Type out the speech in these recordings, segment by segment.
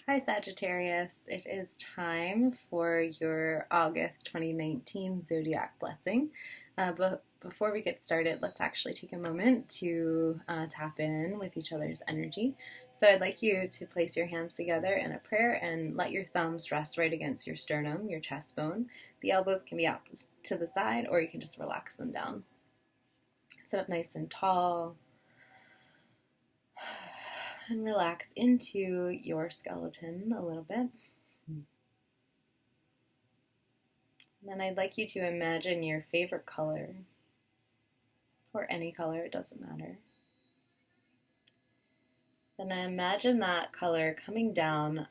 Hi Sagittarius, it is time for your August 2019 Zodiac blessing. But before we get started, let's actually take a moment to tap in with each other's energy. So I'd like you to place your hands together in a prayer and let your thumbs rest right against your sternum, your chest bone. The elbows can be out to the side, or you can just relax them down. Sit up nice and tall. And relax into your skeleton a little bit. And then I'd like you to imagine your favorite color, or any color, it doesn't matter. Then imagine that color coming down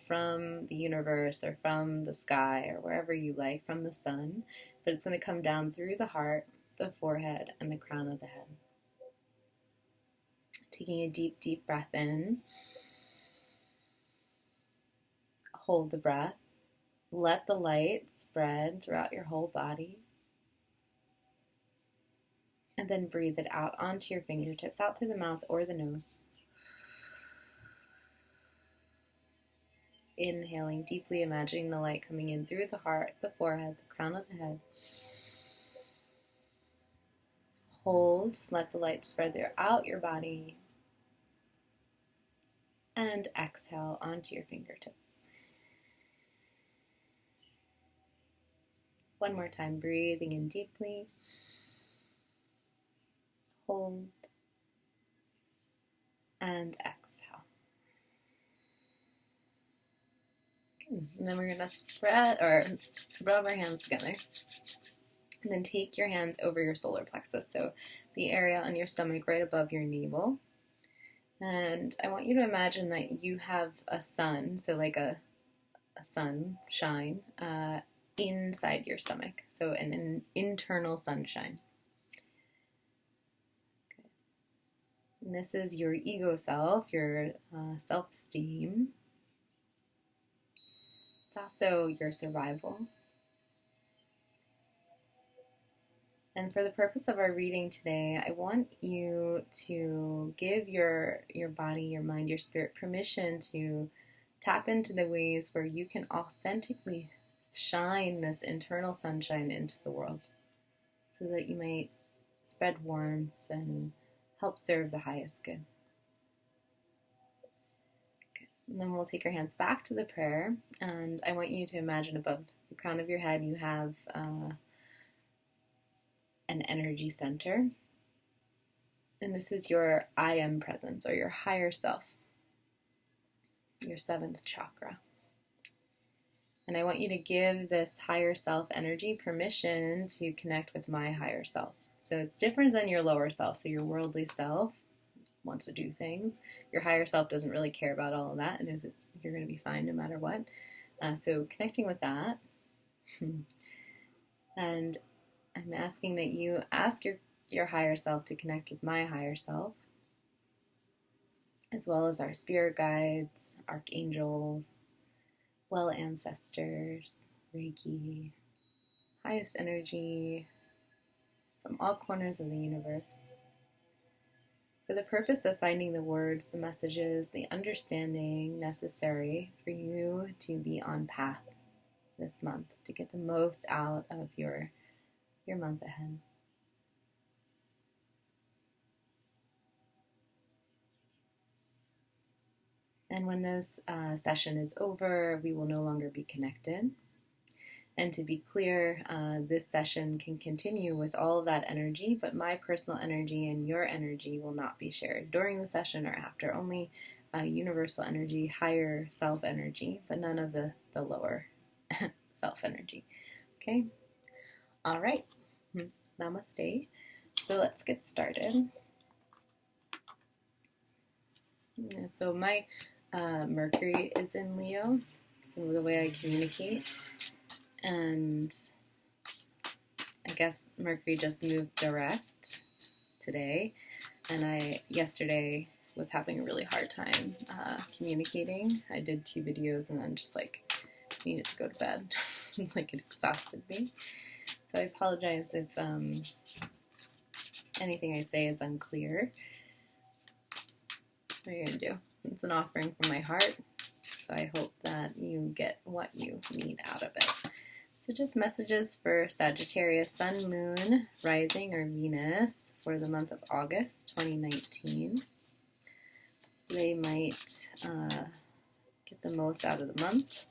from the universe or from the sky or wherever you like, from the sun, but it's going to come down through the heart, the forehead, and the crown of the head. Taking a deep, deep breath in. Hold the breath. Let the light spread throughout your whole body. And then breathe it out onto your fingertips, out through the mouth or the nose. Inhaling deeply, imagining the light coming in through the heart, the forehead, the crown of the head. Hold. Let the light spread throughout your body. And exhale onto your fingertips. One more time, breathing in deeply. Hold. And exhale. Good. And then we're going to spread or rub our hands together. And then take your hands over your solar plexus, so the area on your stomach right above your navel. And I want you to imagine that you have a sun, so like a sunshine, inside your stomach, so an internal sunshine. Okay. And this is your ego self, your self-esteem. It's also your survival. And for the purpose of our reading today, I want you to give your body, your mind, your spirit permission to tap into the ways where you can authentically shine this internal sunshine into the world so that you might spread warmth and help serve the highest good. Okay. And then we'll take our hands back to the prayer, and I want you to imagine above the crown of your head you have an energy center, and this is your I am presence, or your higher self, your seventh chakra. And I want you to give this higher self energy permission to connect with my higher self. So it's different than your lower self. So your worldly self wants to do things. Your higher self doesn't really care about all of that, and knows you're going to be fine no matter what. So connecting with that. And I'm asking that you ask your higher self to connect with my higher self, as well as our spirit guides, archangels, well ancestors, Reiki, highest energy from all corners of the universe, for the purpose of finding the words, the messages, the understanding necessary for you to be on path this month, to get the most out of your month ahead. And when this session is over, we will no longer be connected. And to be clear, this session can continue with all of that energy, but my personal energy and your energy will not be shared during the session or after. Only universal energy, higher self energy, but none of the lower self energy. Okay? All right. Namaste. So let's get started. So my Mercury is in Leo, so the way I communicate, and I guess Mercury just moved direct today, and I yesterday was having a really hard time communicating. I did 2 videos and then just needed to go to bed. It exhausted me. So I apologize if anything I say is unclear. What are you going to do? It's an offering from my heart. So I hope that you get what you need out of it. So just messages for Sagittarius, Sun, Moon, Rising, or Venus for the month of August 2019. They might get the most out of the month.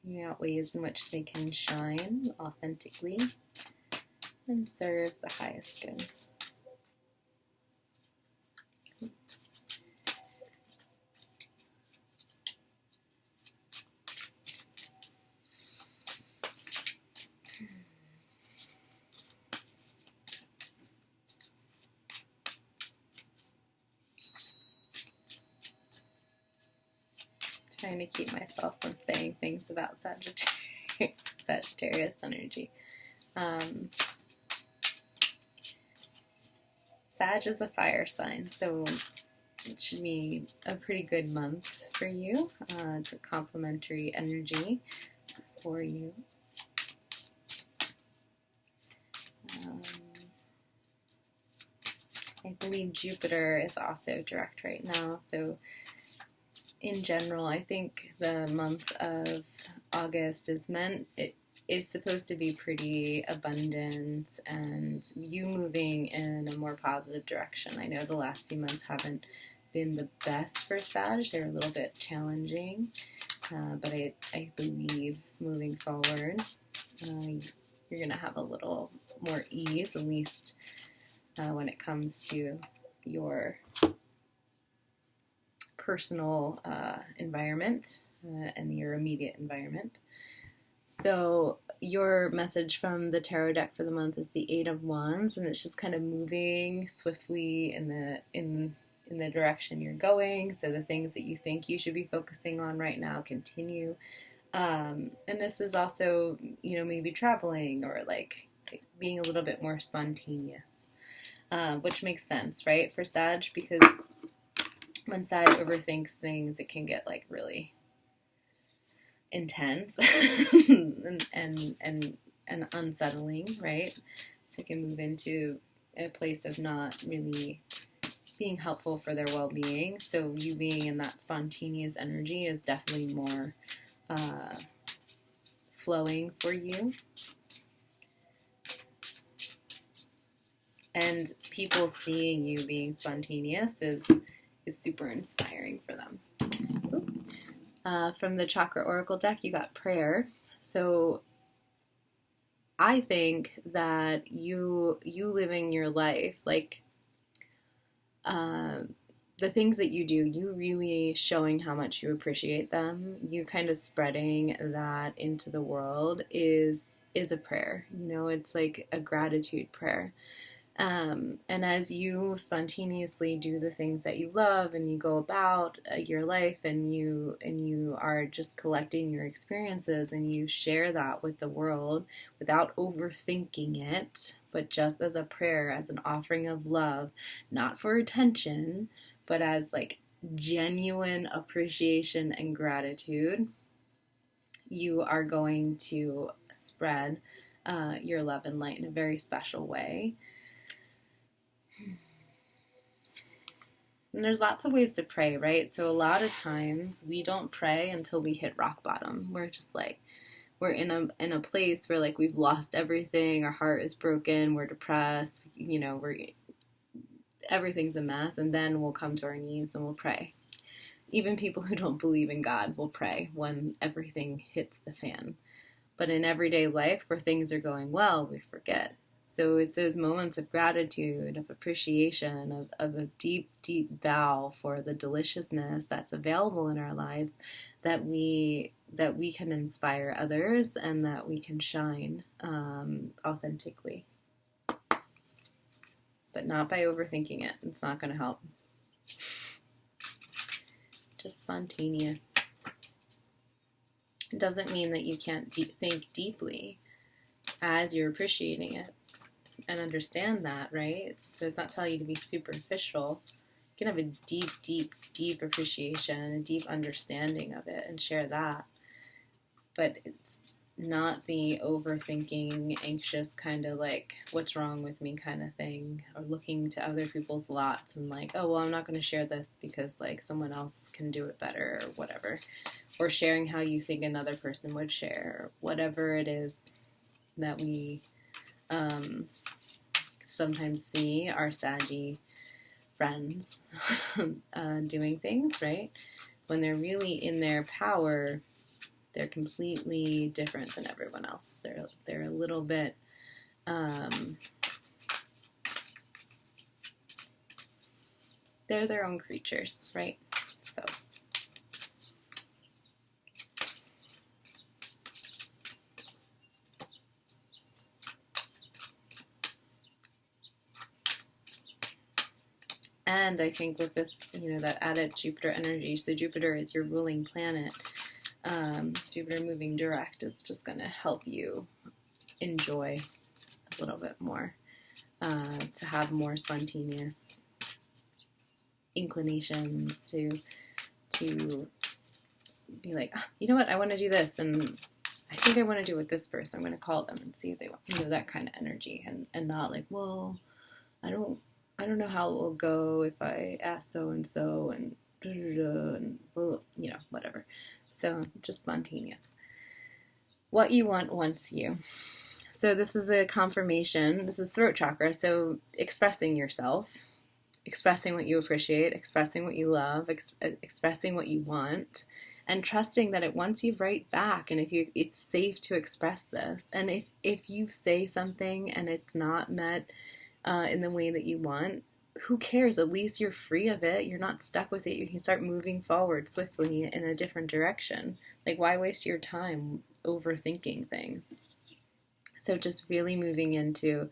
Figuring out ways in which they can shine authentically and serve the highest good. Trying to keep myself from saying things about Sagittarius energy. Sag is a fire sign, so it should be a pretty good month for you. It's a complementary energy for you. I believe Jupiter is also direct right now, so in general, I think the month of August is supposed to be pretty abundant and you moving in a more positive direction. I know the last few months haven't been the best for Sag. They're a little bit challenging, but I believe moving forward, you're going to have a little more ease, at least when it comes to your personal environment and your immediate environment. So your message from the tarot deck for the month is the Eight of Wands, and it's just kind of moving swiftly in the direction you're going. So the things that you think you should be focusing on right now continue. And this is also, maybe traveling or like being a little bit more spontaneous, which makes sense, right, for Sag, because when Sag overthinks things, it can get like really intense and unsettling, right? So it can move into a place of not really being helpful for their well-being. So you being in that spontaneous energy is definitely more flowing for you. And people seeing you being spontaneous is super inspiring for them. From the Chakra Oracle deck, you got prayer. So I think that you living your life, like the things that you do, you really showing how much you appreciate them, you kind of spreading that into the world is a prayer. It's like a gratitude prayer. And as you spontaneously do the things that you love and you go about your life and you are just collecting your experiences and you share that with the world without overthinking it, but just as a prayer, as an offering of love, not for attention, but as like genuine appreciation and gratitude, you are going to spread your love and light in a very special way. And there's lots of ways to pray, right? So a lot of times we don't pray until we hit rock bottom. We're just like, we're in a place where like we've lost everything, our heart is broken, we're depressed, everything's a mess, and then we'll come to our knees and we'll pray. Even people who don't believe in God will pray when everything hits the fan. But in everyday life where things are going well, we forget. So it's those moments of gratitude, of appreciation, of a deep, deep bow for the deliciousness that's available in our lives that we can inspire others and that we can shine authentically. But not by overthinking it. It's not going to help. Just spontaneous. It doesn't mean that you can't think deeply as you're appreciating it. And understand that, right? So it's not telling you to be superficial. You can have a deep, deep, deep appreciation, a deep understanding of it and share that. But not the overthinking, anxious kind of like, what's wrong with me kind of thing, or looking to other people's lots and like, oh, well, I'm not going to share this because like someone else can do it better or whatever, or sharing how you think another person would share, or whatever it is that we sometimes see our Saggy friends doing things, right? When they're really in their power, they're completely different than everyone else. They're a little bit they're their own creatures, right? So and I think with this, that added Jupiter energy, so Jupiter is your ruling planet. Jupiter moving direct, it's just going to help you enjoy a little bit more, to have more spontaneous inclinations, to be like, oh, you know what, I want to do this, and I think I want to do it with this person. I'm going to call them and see if they want, that kind of energy, and not like, well, I don't know how it will go if I ask so and so and whatever. So just spontaneous. What you want wants you. So this is a confirmation. This is throat chakra. So expressing yourself, expressing what you appreciate, expressing what you love, expressing what you want, and trusting that it wants you right back. And it's safe to express this. And if you say something and it's not met in the way that you want, who cares? At least you're free of it. You're not stuck with it. You can start moving forward swiftly in a different direction. Like, why waste your time overthinking things? So just really moving into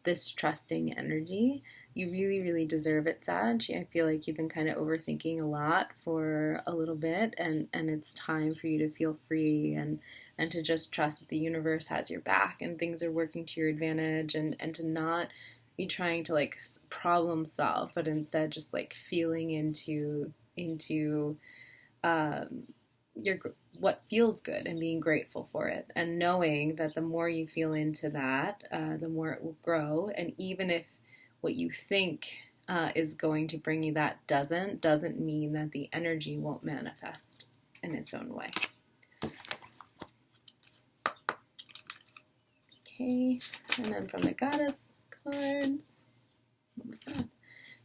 this trusting energy. You really, really deserve it, Sag. I feel like you've been kind of overthinking a lot for a little bit, and it's time for you to feel free and to just trust that the universe has your back and things are working to your advantage, and to not be trying to like problem solve, but instead just like feeling into your what feels good and being grateful for it, and knowing that the more you feel into that, the more it will grow. And even if what you think is going to bring you that doesn't mean that the energy won't manifest in its own way. Okay, and then from the goddess cards. What was that?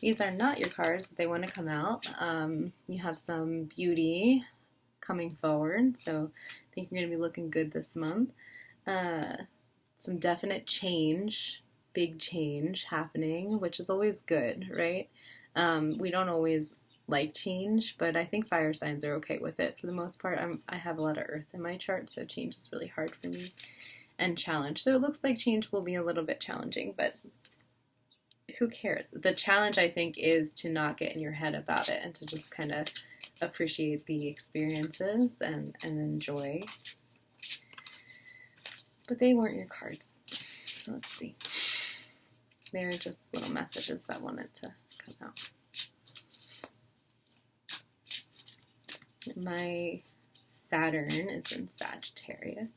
These are not your cards, but they want to come out. You have some beauty coming forward, so I think you're going to be looking good this month. Some definite change, big change happening, which is always good, right? We don't always like change, but I think fire signs are okay with it for the most part. I have a lot of earth in my chart, so change is really hard for me. And challenge. So it looks like change will be a little bit challenging, but who cares? The challenge, I think, is to not get in your head about it and to just kind of appreciate the experiences and enjoy. But they weren't your cards. So let's see. They're just little messages that wanted to come out. My Saturn is in Sagittarius.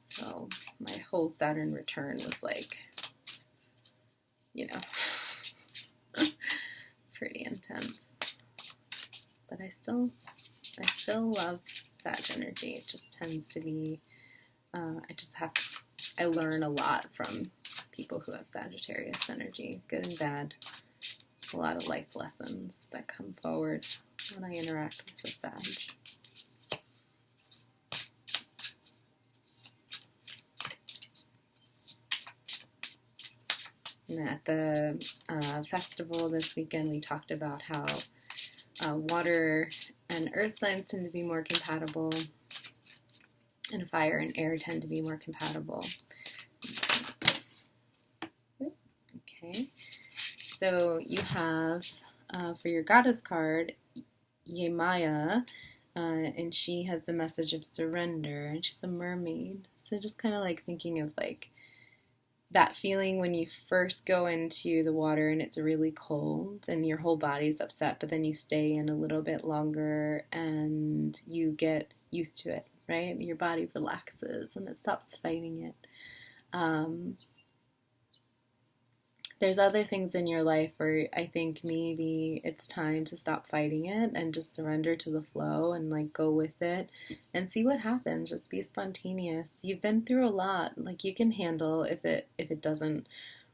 So my whole Saturn return was like, pretty intense. But I still love Sag energy. It just tends to be, I learn a lot from people who have Sagittarius energy, good and bad. A lot of life lessons that come forward when I interact with the Sag. And at the festival this weekend, we talked about how water and earth signs tend to be more compatible, and fire and air tend to be more compatible. Okay, so you have, for your goddess card, Yemaya, and she has the message of surrender, and she's a mermaid. So just kind of like thinking of like that feeling when you first go into the water and it's really cold and your whole body's upset, but then you stay in a little bit longer and you get used to it. right? Your body relaxes and it stops fighting it. There's other things in your life where I think maybe it's time to stop fighting it and just surrender to the flow and like go with it and see what happens. Just be spontaneous. You've been through a lot. Like you can handle if it doesn't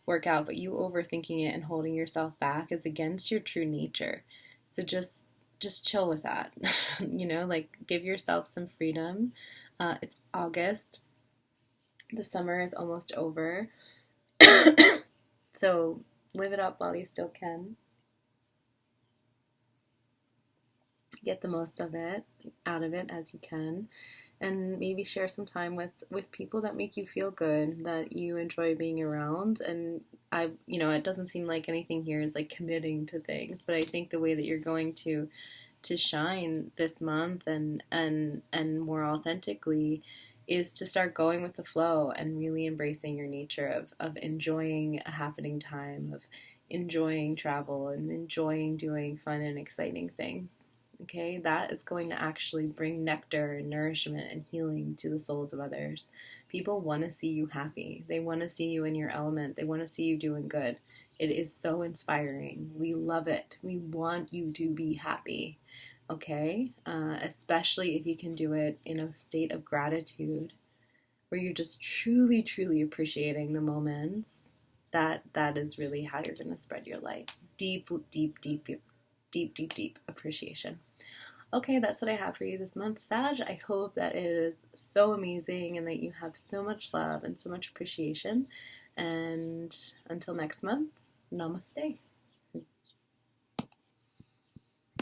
work out, but you overthinking it and holding yourself back is against your true nature. So just chill with that. Like give yourself some freedom. It's August. The summer is almost over. So live it up while you still can. Get the most of it, out of it as you can. And maybe share some time with people that make you feel good, that you enjoy being around. And it doesn't seem like anything here is like committing to things, but I think the way that you're going to shine this month and more authentically is to start going with the flow and really embracing your nature of enjoying a happening time, of enjoying travel and enjoying doing fun and exciting things. Okay, that is going to actually bring nectar and nourishment and healing to the souls of others. People want to see you happy. They want to see you in your element. They want to see you doing good. It is so inspiring. We love it. We want you to be happy. Okay, especially if you can do it in a state of gratitude, where you're just truly, truly appreciating the moments. That is really how you're going to spread your light. Deep, deep, deep, deep, deep, deep, deep appreciation. Okay, that's what I have for you this month, Sag. I hope that it is so amazing and that you have so much love and so much appreciation. And until next month, namaste.